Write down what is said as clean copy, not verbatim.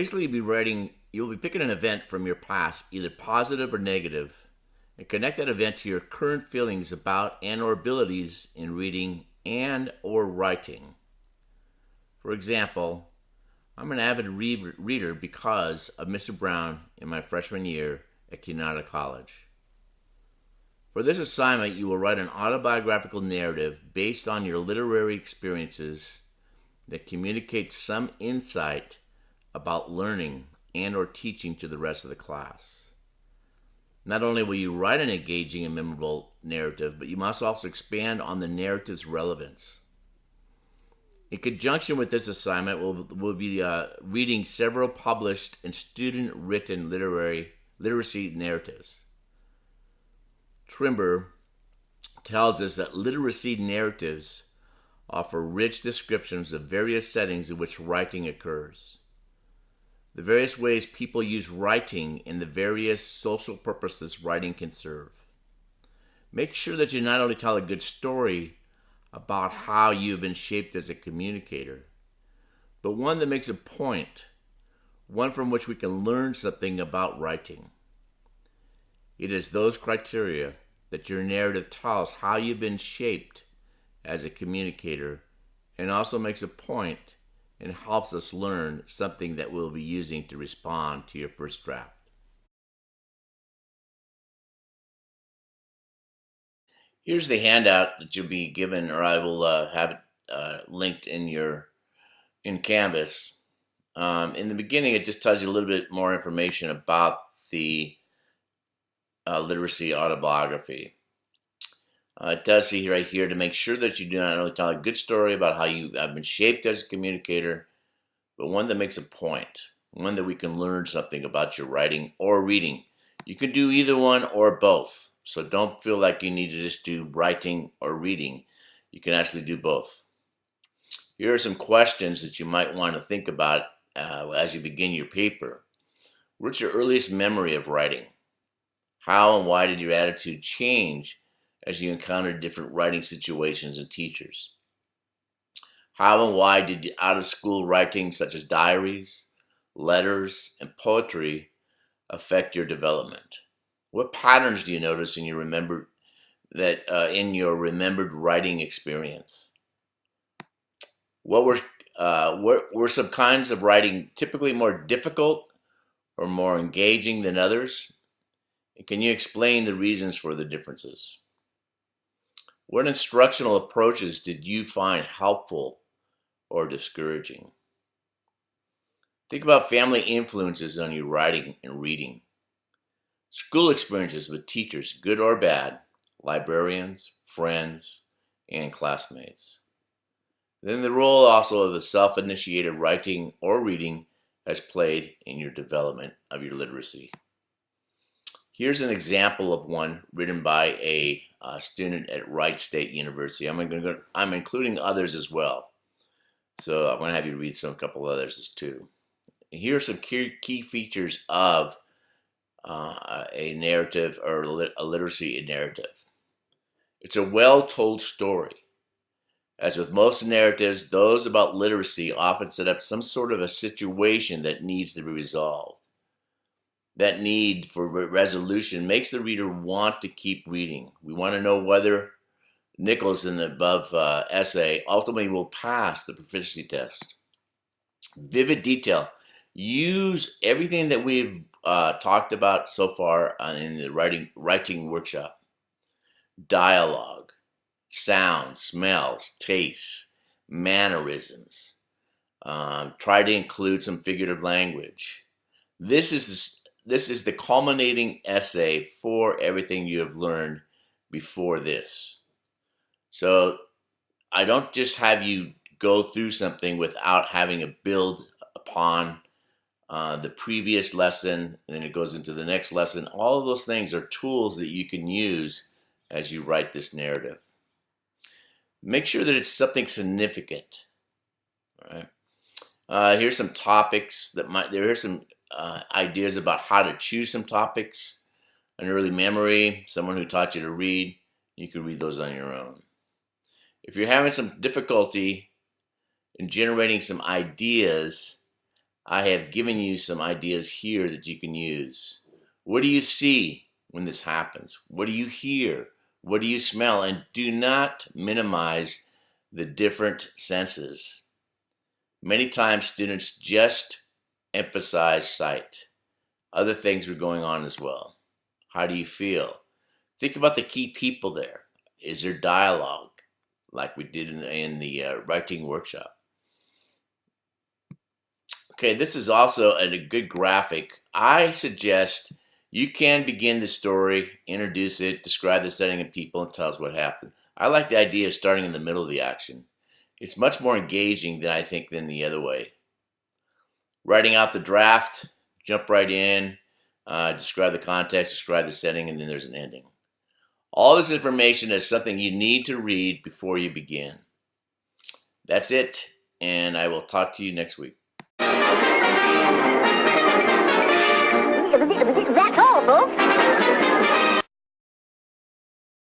Basically, you'll be picking an event from your past, either positive or negative, and connect that event to your current feelings about and or abilities in reading and or writing. For example, I'm an avid reader because of Mr. Brown in my freshman year at Cunata College. For this assignment, you will write an autobiographical narrative based on your literary experiences that communicates some insight about learning and or teaching to the rest of the class. Not only will you write an engaging and memorable narrative, but you must also expand on the narrative's relevance. In conjunction with this assignment, we'll be reading several published and student-written literacy narratives. Trimber tells us that literacy narratives offer rich descriptions of various settings in which writing occurs, the various ways people use writing, and the various social purposes writing can serve. Make sure that you not only tell a good story about how you have been shaped as a communicator, but one that makes a point, one from which we can learn something about writing. It is those criteria that your narrative tells how you've been shaped as a communicator and also makes a point and helps us learn something that we'll be using to respond to your first draft. Here's the handout that you'll be given, or I will have it linked in Canvas. In the beginning, it just tells you a little bit more information about the literacy autobiography. It does say right here to make sure that you do not only tell a good story about how you have been shaped as a communicator, but one that makes a point, one that we can learn something about your writing or reading. You can do either one or both, so don't feel like you need to just do writing or reading. You can actually do both. Here are some questions that you might want to think about as you begin your paper. What's your earliest memory of writing? How and why did your attitude change as you encountered different writing situations and teachers? How and why did out-of-school writing such as diaries, letters, and poetry affect your development? What patterns do you notice in your remembered writing experience? What were some kinds of writing typically more difficult or more engaging than others? And can you explain the reasons for the differences? What instructional approaches did you find helpful or discouraging? Think about family influences on your writing and reading. School experiences with teachers, good or bad, librarians, friends, and classmates. Then the role also of the self-initiated writing or reading has played in your development of your literacy. Here's an example of one written by a student at Wright State University. I'm including others as well. So I'm going to have you read a couple others too. And here are some key features of a narrative or a literacy narrative. It's a well-told story. As with most narratives, those about literacy often set up some sort of a situation that needs to be resolved. That need for resolution makes the reader want to keep reading. We want to know whether Nichols in the above essay ultimately will pass the proficiency test. Vivid detail. Use everything that we've talked about so far in the writing workshop. Dialogue, sounds, smells, tastes, mannerisms. Try to include some figurative language. This is the culminating essay for everything you have learned before this. So I don't just have you go through something without having a build upon the previous lesson, and then it goes into the next lesson. All of those things are tools that you can use as you write this narrative. Make sure that it's something significant. All right. Here's some topics there are some ideas about how to choose some topics. An early memory, someone who taught you to read, you can read those on your own. If you're having some difficulty in generating some ideas, I have given you some ideas here that you can use. What do you see when this happens? What do you hear? What do you smell? And do not minimize the different senses. Many times students just emphasize sight. Other things are going on as well. How do you feel? Think about the key people there. Is there dialogue like we did in the writing workshop? Okay, this is also a good graphic. I suggest you can begin the story, introduce it, describe the setting and people, and tell us what happened. I like the idea of starting in the middle of the action. It's much more engaging than I think than the other way. Writing out the draft, jump right in, describe the context, describe the setting, and then there's an ending. All this information is something you need to read before you begin. That's it, and I will talk to you next week. That's all, folks.